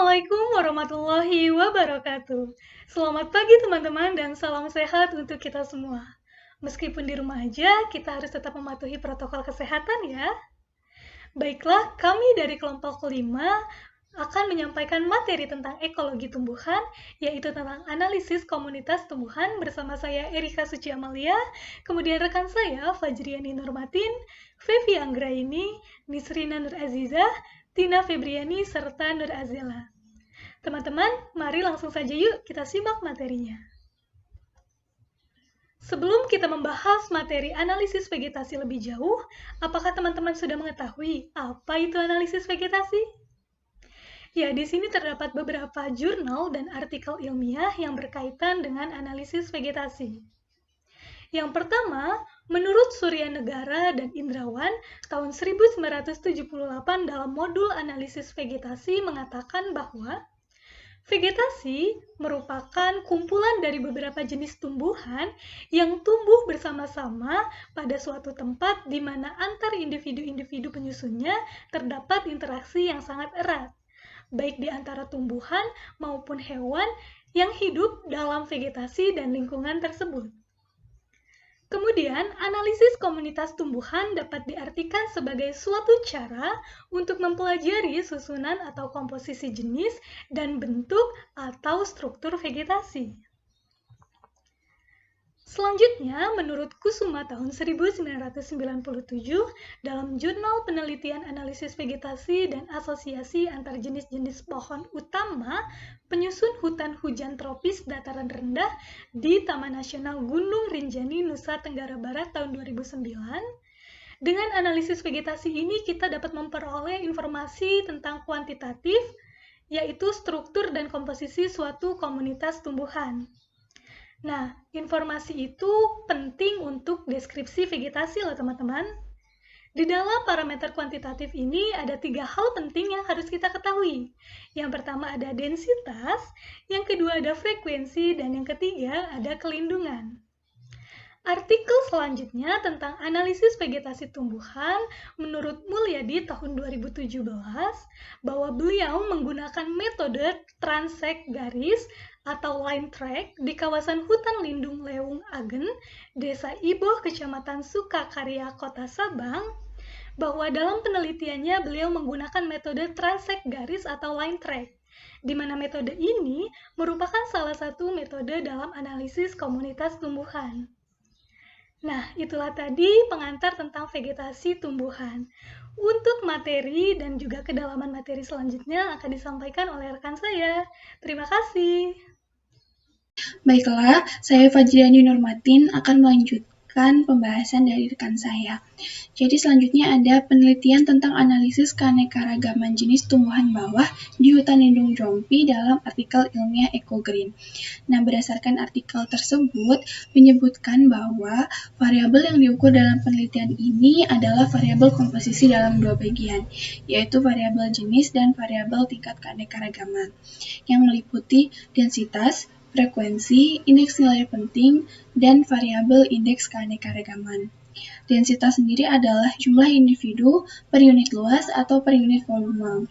Assalamualaikum warahmatullahi wabarakatuh. Selamat pagi teman-teman dan salam sehat untuk kita semua. Meskipun di rumah aja, kita harus tetap mematuhi protokol kesehatan ya. Baiklah, kami dari kelompok 5 akan menyampaikan materi tentang ekologi tumbuhan, yaitu tentang analisis komunitas tumbuhan bersama saya Erika Suci Amalia, kemudian rekan saya Fajriani Nurmatin, Fevi Anggraini, Nisrina Nur Azizah, Tina Febriani, serta Nur Azela. Teman-teman, mari langsung saja yuk kita simak materinya. Sebelum kita membahas materi analisis vegetasi lebih jauh, apakah teman-teman sudah mengetahui apa itu analisis vegetasi? Ya, di sini terdapat beberapa jurnal dan artikel ilmiah yang berkaitan dengan analisis vegetasi. Yang pertama, menurut Surya Negara dan Indrawan, tahun 1978 dalam modul analisis vegetasi mengatakan bahwa vegetasi merupakan kumpulan dari beberapa jenis tumbuhan yang tumbuh bersama-sama pada suatu tempat di mana antar individu-individu penyusunnya terdapat interaksi yang sangat erat, baik di antara tumbuhan maupun hewan yang hidup dalam vegetasi dan lingkungan tersebut. Kemudian, analisis komunitas tumbuhan dapat diartikan sebagai suatu cara untuk mempelajari susunan atau komposisi jenis dan bentuk atau struktur vegetasi. Selanjutnya, menurut Kusuma tahun 1997, dalam Jurnal Penelitian Analisis Vegetasi dan Asosiasi Antar Jenis-Jenis Pohon Utama Penyusun Hutan Hujan Tropis Dataran Rendah di Taman Nasional Gunung Rinjani, Nusa Tenggara Barat tahun 2009, dengan analisis vegetasi ini kita dapat memperoleh informasi tentang kuantitatif, yaitu struktur dan komposisi suatu komunitas tumbuhan. Nah, informasi itu penting untuk deskripsi vegetasi loh teman-teman. Di dalam parameter kuantitatif ini ada 3 hal penting yang harus kita ketahui. Yang pertama ada densitas, yang kedua ada frekuensi, dan yang ketiga ada kelindungan. Artikel selanjutnya tentang analisis vegetasi tumbuhan menurut Mulyadi tahun 2017 bahwa beliau menggunakan metode transek garis atau line track di kawasan hutan lindung Leung Agen, Desa Iboh, Kecamatan Sukakarya, Kota Sabang, bahwa dalam penelitiannya beliau menggunakan metode transek garis atau line track, di mana metode ini merupakan salah satu metode dalam analisis komunitas tumbuhan. Nah, itulah tadi pengantar tentang vegetasi tumbuhan. Untuk materi dan juga kedalaman materi selanjutnya akan disampaikan oleh rekan saya. Terima kasih. Baiklah, saya Fajriani Nurmatin akan melanjutkan pembahasan dari rekan saya. Jadi selanjutnya ada penelitian tentang analisis keanekaragaman jenis tumbuhan bawah di hutan lindung Jompi dalam artikel ilmiah EcoGreen. Nah, berdasarkan artikel tersebut menyebutkan bahwa variabel yang diukur dalam penelitian ini adalah variabel komposisi dalam 2 bagian, yaitu variabel jenis dan variabel tingkat keanekaragaman, yang meliputi densitas, frekuensi, indeks nilai penting, dan variabel indeks keanekaragaman. Densitas sendiri adalah jumlah individu per unit luas atau per unit volume.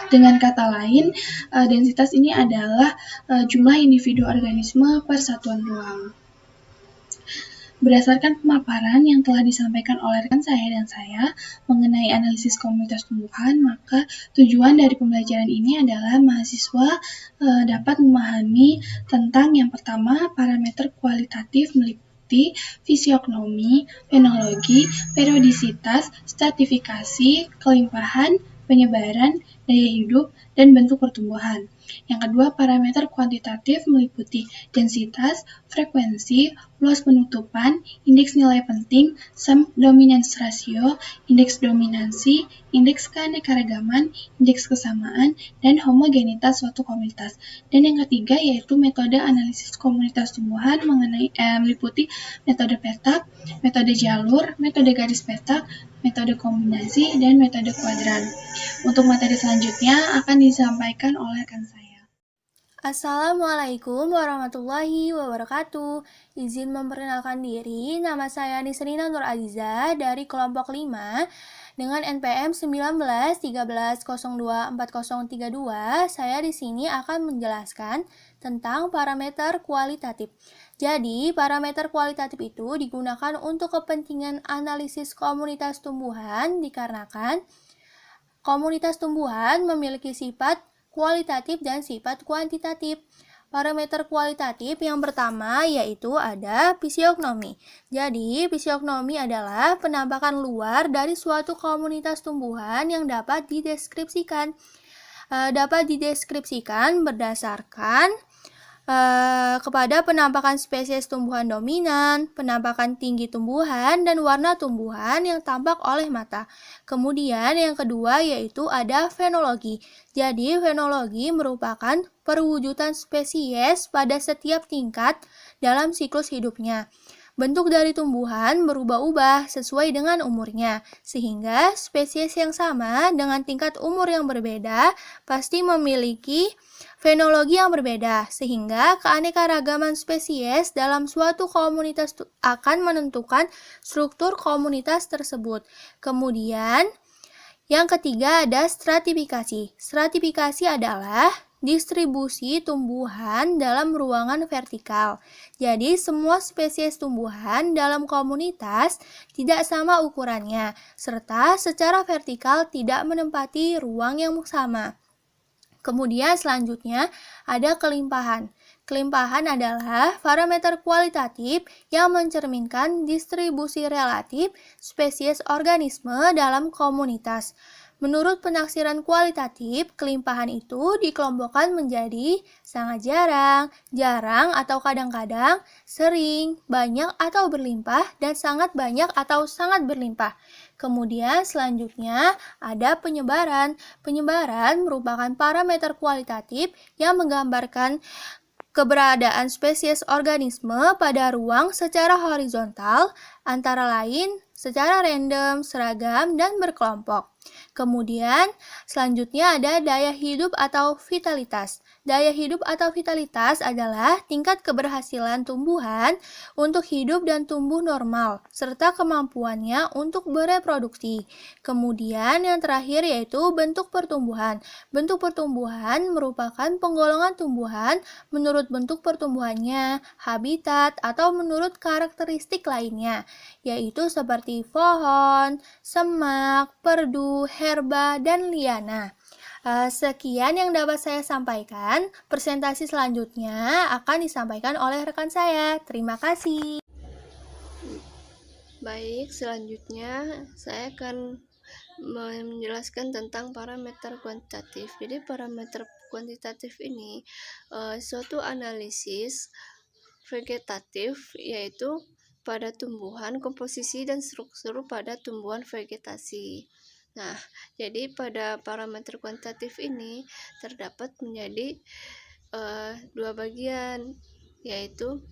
Dengan kata lain, densitas ini adalah jumlah individu organisme per satuan ruang. Berdasarkan pemaparan yang telah disampaikan oleh rekan saya dan saya mengenai analisis komunitas tumbuhan, maka tujuan dari pembelajaran ini adalah mahasiswa dapat memahami tentang yang pertama parameter kualitatif meliputi fisiognomi, fenologi, periodisitas, stratifikasi, kelimpahan, penyebaran, daya hidup, dan bentuk pertumbuhan. Yang kedua, parameter kuantitatif meliputi densitas, frekuensi, luas penutupan, indeks nilai penting, sum dominance ratio, indeks dominansi, indeks keanekaragaman, indeks kesamaan, dan homogenitas suatu komunitas. Dan yang ketiga yaitu metode analisis komunitas tumbuhan meliputi metode petak, metode jalur, metode garis petak, metode kombinasi, dan metode kuadran. Untuk materi selanjutnya akan disampaikan oleh rekan saya. Assalamualaikum warahmatullahi wabarakatuh. Izin memperkenalkan diri, nama saya Nisrina Nur Azizah dari kelompok 5 Dengan NPM 1913024032, saya di sini akan menjelaskan tentang parameter kualitatif. Jadi, parameter kualitatif itu digunakan untuk kepentingan analisis komunitas tumbuhan dikarenakan komunitas tumbuhan memiliki sifat kualitatif dan sifat kuantitatif. Parameter kualitatif yang pertama yaitu ada fisiognomi. Jadi, fisiognomi adalah penampakan luar dari suatu komunitas tumbuhan yang dapat dideskripsikan. Dapat dideskripsikan berdasarkan kepada penampakan spesies tumbuhan dominan, penampakan tinggi tumbuhan, dan warna tumbuhan yang tampak oleh mata. Kemudian yang kedua yaitu ada fenologi. Jadi fenologi merupakan perwujudan spesies pada setiap tingkat dalam siklus hidupnya. Bentuk dari tumbuhan berubah-ubah sesuai dengan umurnya, sehingga spesies yang sama dengan tingkat umur yang berbeda pasti memiliki fenologi yang berbeda, sehingga keanekaragaman spesies dalam suatu komunitas akan menentukan struktur komunitas tersebut. Kemudian, yang ketiga ada stratifikasi. Stratifikasi adalah distribusi tumbuhan dalam ruangan vertikal. Jadi, semua spesies tumbuhan dalam komunitas tidak sama ukurannya, serta secara vertikal tidak menempati ruang yang sama. Kemudian selanjutnya ada kelimpahan. Kelimpahan adalah parameter kualitatif yang mencerminkan distribusi relatif spesies organisme dalam komunitas. Menurut penaksiran kualitatif, kelimpahan itu dikelompokkan menjadi sangat jarang, jarang atau kadang-kadang, sering, banyak atau berlimpah, dan sangat banyak atau sangat berlimpah. Kemudian selanjutnya ada penyebaran. Penyebaran merupakan parameter kualitatif yang menggambarkan keberadaan spesies organisme pada ruang secara horizontal, antara lain secara random, seragam, dan berkelompok. Kemudian, selanjutnya ada daya hidup atau vitalitas. Daya hidup atau vitalitas adalah tingkat keberhasilan tumbuhan untuk hidup dan tumbuh normal, serta kemampuannya untuk bereproduksi. Kemudian, yang terakhir yaitu bentuk pertumbuhan. Bentuk pertumbuhan merupakan penggolongan tumbuhan menurut bentuk pertumbuhannya, habitat, atau menurut karakteristik lainnya, yaitu seperti pohon, semak, perdu, herba, dan liana. Sekian yang dapat saya sampaikan. Presentasi selanjutnya akan disampaikan oleh rekan saya. Terima kasih. Baik, selanjutnya saya akan menjelaskan tentang parameter kuantitatif. Jadi parameter kuantitatif ini suatu analisis vegetatif, yaitu pada tumbuhan, komposisi dan struktur pada tumbuhan vegetasi. Nah, jadi pada parameter kuantitatif ini terdapat menjadi dua bagian, yaitu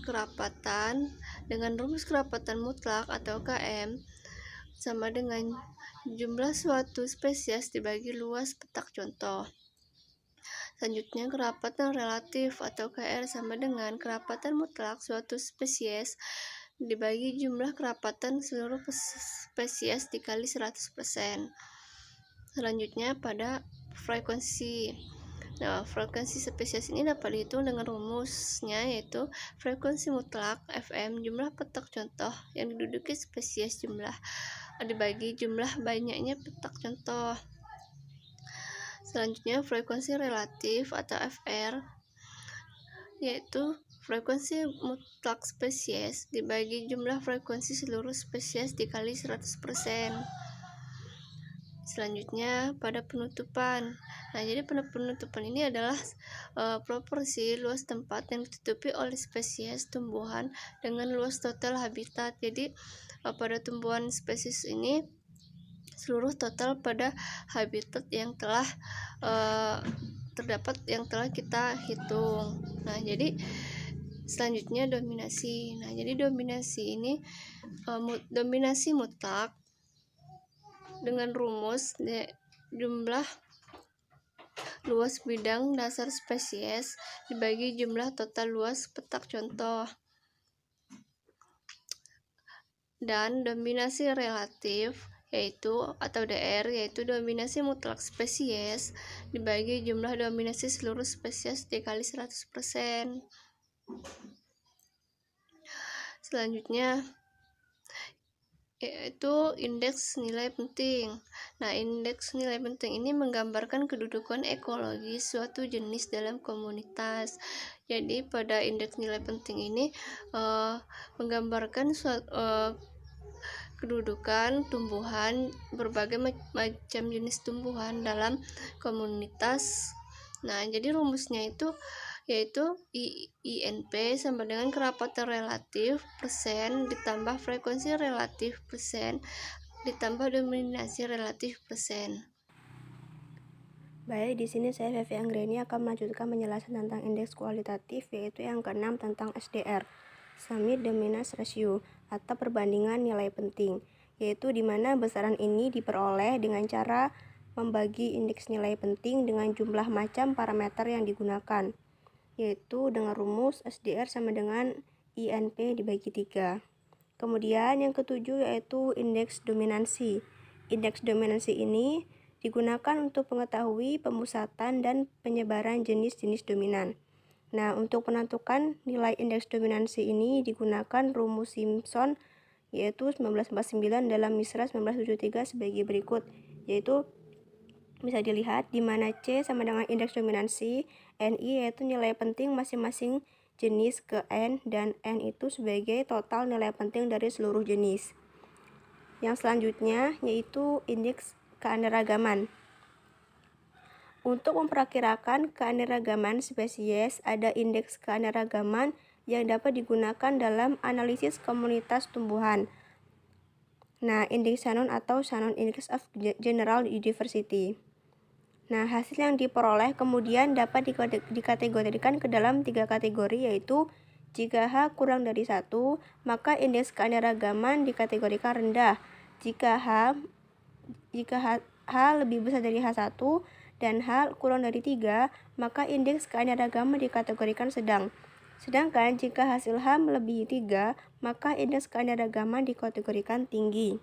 kerapatan dengan rumus kerapatan mutlak atau KM sama dengan jumlah suatu spesies dibagi luas petak contoh. Selanjutnya kerapatan relatif atau KR sama dengan kerapatan mutlak suatu spesies dibagi jumlah kerapatan seluruh spesies dikali 100%. Selanjutnya pada frekuensi. Nah, frekuensi spesies ini dapat dihitung dengan rumusnya, yaitu frekuensi mutlak Fm jumlah petak contoh yang diduduki spesies jumlah dibagi jumlah banyaknya petak contoh. Selanjutnya frekuensi relatif atau FR, yaitu frekuensi mutlak spesies dibagi jumlah frekuensi seluruh spesies dikali 100%. Selanjutnya pada penutupan. Nah, jadi pada penutupan ini adalah proporsi luas tempat yang ditutupi oleh spesies tumbuhan dengan luas total habitat. Jadi pada tumbuhan spesies ini seluruh total pada habitat yang telah terdapat yang telah kita hitung. Nah, jadi selanjutnya dominasi. Nah, jadi dominasi ini dominasi mutlak dengan rumus jumlah luas bidang dasar spesies dibagi jumlah total luas petak contoh. Dan dominasi relatif yaitu atau DR, yaitu dominasi mutlak spesies dibagi jumlah dominasi seluruh spesies dikali 100%. Selanjutnya yaitu indeks nilai penting. Nah, indeks nilai penting ini menggambarkan kedudukan ekologis suatu jenis dalam komunitas. Jadi pada indeks nilai penting ini menggambarkan kedudukan tumbuhan, berbagai macam jenis tumbuhan dalam komunitas. Nah, jadi rumusnya itu yaitu INP sama dengan kerapatan relatif persen ditambah frekuensi relatif persen ditambah dominasi relatif persen. Baik, di sini saya Fevi Anggreni akan melanjutkan penjelasan tentang indeks kualitatif, yaitu yang keenam tentang SDR, Summit Dominance Ratio, atau perbandingan nilai penting, yaitu di mana besaran ini diperoleh dengan cara membagi indeks nilai penting dengan jumlah macam parameter yang digunakan, yaitu dengan rumus SDR sama dengan INP dibagi 3. Kemudian yang ketujuh yaitu indeks dominansi. Indeks dominansi ini digunakan untuk mengetahui pemusatan dan penyebaran jenis-jenis dominan. Nah, untuk menentukan nilai indeks dominansi ini digunakan rumus Simpson yaitu 1949 dalam MISRA 1973 sebagai berikut, yaitu bisa dilihat di mana C sama dengan indeks dominansi, NI yaitu nilai penting masing-masing jenis ke N, dan N itu sebagai total nilai penting dari seluruh jenis. Yang selanjutnya yaitu indeks keanekaragaman. Untuk memperkirakan keanekaragaman spesies, ada indeks keanekaragaman yang dapat digunakan dalam analisis komunitas tumbuhan. Nah, indeks Shannon atau Shannon Index of General Diversity. Nah, hasil yang diperoleh kemudian dapat dikategorikan ke dalam 3 kategori, yaitu jika H kurang dari 1, maka indeks keanekaragaman dikategorikan rendah. Jika H lebih besar dari H1 dan H kurang dari 3, maka indeks keanekaragaman dikategorikan sedang. Sedangkan jika hasil H melebihi 3, maka indeks keanekaragaman dikategorikan tinggi.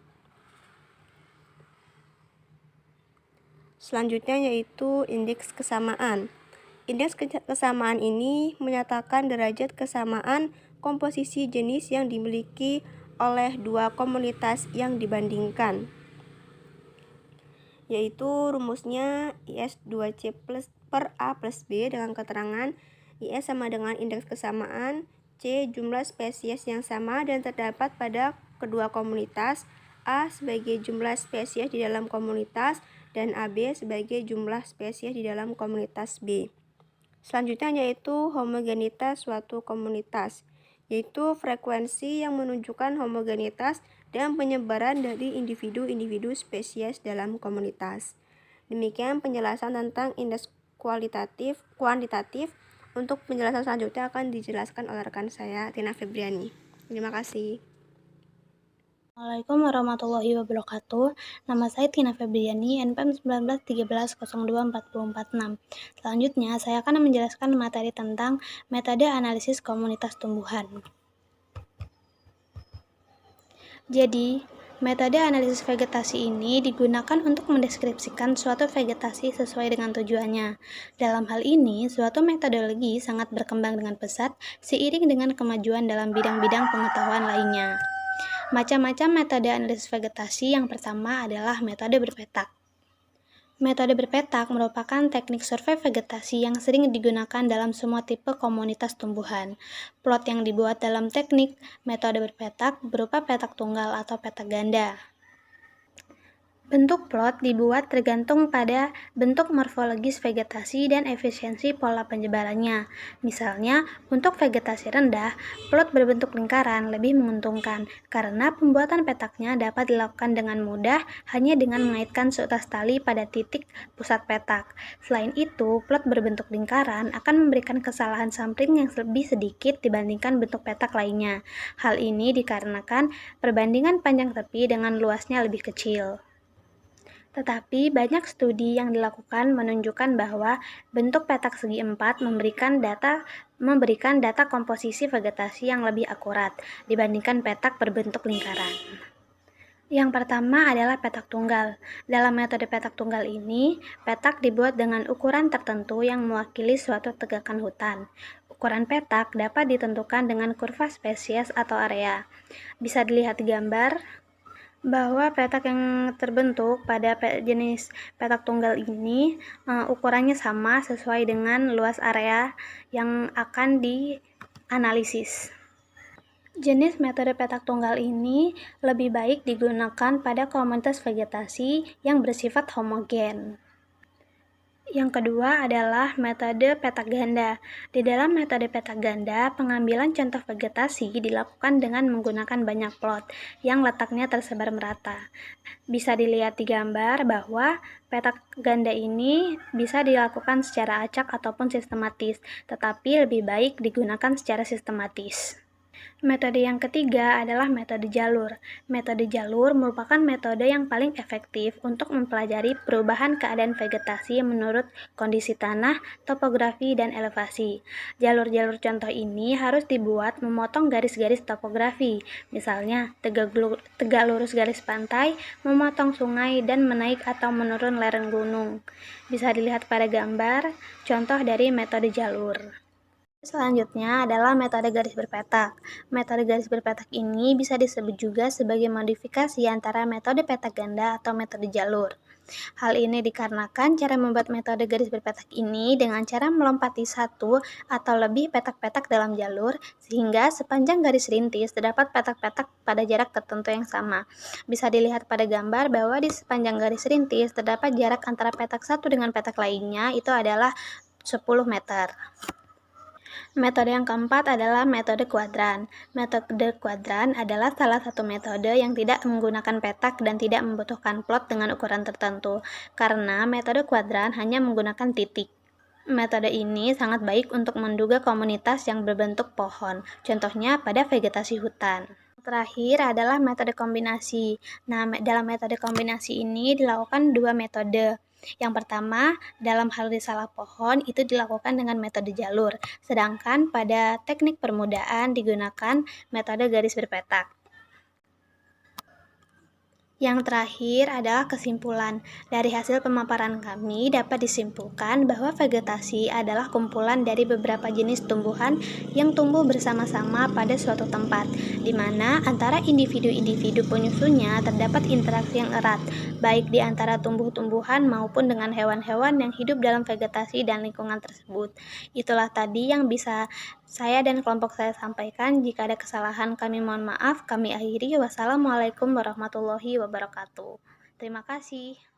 Selanjutnya yaitu indeks kesamaan. Indeks kesamaan ini menyatakan derajat kesamaan komposisi jenis yang dimiliki oleh dua komunitas yang dibandingkan, yaitu rumusnya IS 2C per A plus B dengan keterangan IS sama dengan indeks kesamaan C jumlah spesies yang sama dan terdapat pada kedua komunitas, A sebagai jumlah spesies di dalam komunitas dan AB sebagai jumlah spesies di dalam komunitas B. Selanjutnya yaitu homogenitas suatu komunitas, yaitu frekuensi yang menunjukkan homogenitas dan penyebaran dari individu-individu spesies dalam komunitas. Demikian penjelasan tentang indeks kuantitatif. Untuk penjelasan selanjutnya akan dijelaskan oleh rekan saya, Tina Febriani. Terima kasih. Assalamualaikum warahmatullahi wabarakatuh. Nama saya Tina Febriani, NPM 1913024446. Selanjutnya, saya akan menjelaskan materi tentang metode analisis komunitas tumbuhan. Jadi, metode analisis vegetasi ini digunakan untuk mendeskripsikan suatu vegetasi sesuai dengan tujuannya. Dalam hal ini, suatu metodologi sangat berkembang dengan pesat seiring dengan kemajuan dalam bidang-bidang pengetahuan lainnya. Macam-macam metode analisis vegetasi. Yang pertama adalah metode berpetak. Metode berpetak merupakan teknik survei vegetasi yang sering digunakan dalam semua tipe komunitas tumbuhan. Plot yang dibuat dalam teknik metode berpetak berupa petak tunggal atau petak ganda. Bentuk plot dibuat tergantung pada bentuk morfologis vegetasi dan efisiensi pola penyebarannya. Misalnya, untuk vegetasi rendah, plot berbentuk lingkaran lebih menguntungkan karena pembuatan petaknya dapat dilakukan dengan mudah hanya dengan mengaitkan seutas tali pada titik pusat petak. Selain itu, plot berbentuk lingkaran akan memberikan kesalahan sampling yang lebih sedikit dibandingkan bentuk petak lainnya. Hal ini dikarenakan perbandingan panjang tepi dengan luasnya lebih kecil. Tetapi banyak studi yang dilakukan menunjukkan bahwa bentuk petak segi empat memberikan data komposisi vegetasi yang lebih akurat dibandingkan petak berbentuk lingkaran. Yang pertama adalah petak tunggal. Dalam metode petak tunggal ini, petak dibuat dengan ukuran tertentu yang mewakili suatu tegakan hutan. Ukuran petak dapat ditentukan dengan kurva spesies atau area. Bisa dilihat di gambar bahwa petak yang terbentuk pada jenis petak tunggal ini ukurannya sama sesuai dengan luas area yang akan dianalisis. Jenis metode petak tunggal ini lebih baik digunakan pada komunitas vegetasi yang bersifat homogen. Yang kedua adalah metode petak ganda. Di dalam metode petak ganda, pengambilan contoh vegetasi dilakukan dengan menggunakan banyak plot yang letaknya tersebar merata. Bisa dilihat di gambar bahwa petak ganda ini bisa dilakukan secara acak ataupun sistematis, tetapi lebih baik digunakan secara sistematis. Metode yang ketiga adalah metode jalur. Metode jalur merupakan metode yang paling efektif untuk mempelajari perubahan keadaan vegetasi menurut kondisi tanah, topografi, dan elevasi. Jalur-jalur contoh ini harus dibuat memotong garis-garis topografi, misalnya tegak lurus garis pantai, memotong sungai, dan menaik atau menurun lereng gunung. Bisa dilihat pada gambar contoh dari metode jalur. Selanjutnya adalah metode garis berpetak. Metode garis berpetak ini bisa disebut juga sebagai modifikasi antara metode petak ganda atau metode jalur. Hal ini dikarenakan cara membuat metode garis berpetak ini dengan cara melompati satu atau lebih petak-petak dalam jalur, sehingga sepanjang garis rintis terdapat petak-petak pada jarak tertentu yang sama. Bisa dilihat pada gambar bahwa di sepanjang garis rintis terdapat jarak antara petak satu dengan petak lainnya itu adalah 10 meter. Metode yang keempat adalah metode kuadran. Metode kuadran adalah salah satu metode yang tidak menggunakan petak dan tidak membutuhkan plot dengan ukuran tertentu, karena metode kuadran hanya menggunakan titik. Metode ini sangat baik untuk menduga komunitas yang berbentuk pohon, contohnya pada vegetasi hutan. Terakhir adalah metode kombinasi. Nah, dalam metode kombinasi ini dilakukan dua metode. Yang pertama, dalam hal risalah pohon itu dilakukan dengan metode jalur, sedangkan pada teknik permudahan digunakan metode garis berpetak. Yang terakhir adalah kesimpulan. Dari hasil pemaparan kami dapat disimpulkan bahwa vegetasi adalah kumpulan dari beberapa jenis tumbuhan yang tumbuh bersama-sama pada suatu tempat, di mana antara individu-individu penyusunnya terdapat interaksi yang erat, baik di antara tumbuh-tumbuhan maupun dengan hewan-hewan yang hidup dalam vegetasi dan lingkungan tersebut. Itulah tadi yang bisa saya dan kelompok saya sampaikan. Jika ada kesalahan kami mohon maaf. Kami akhiri. Wassalamualaikum warahmatullahi wabarakatuh. Terima kasih.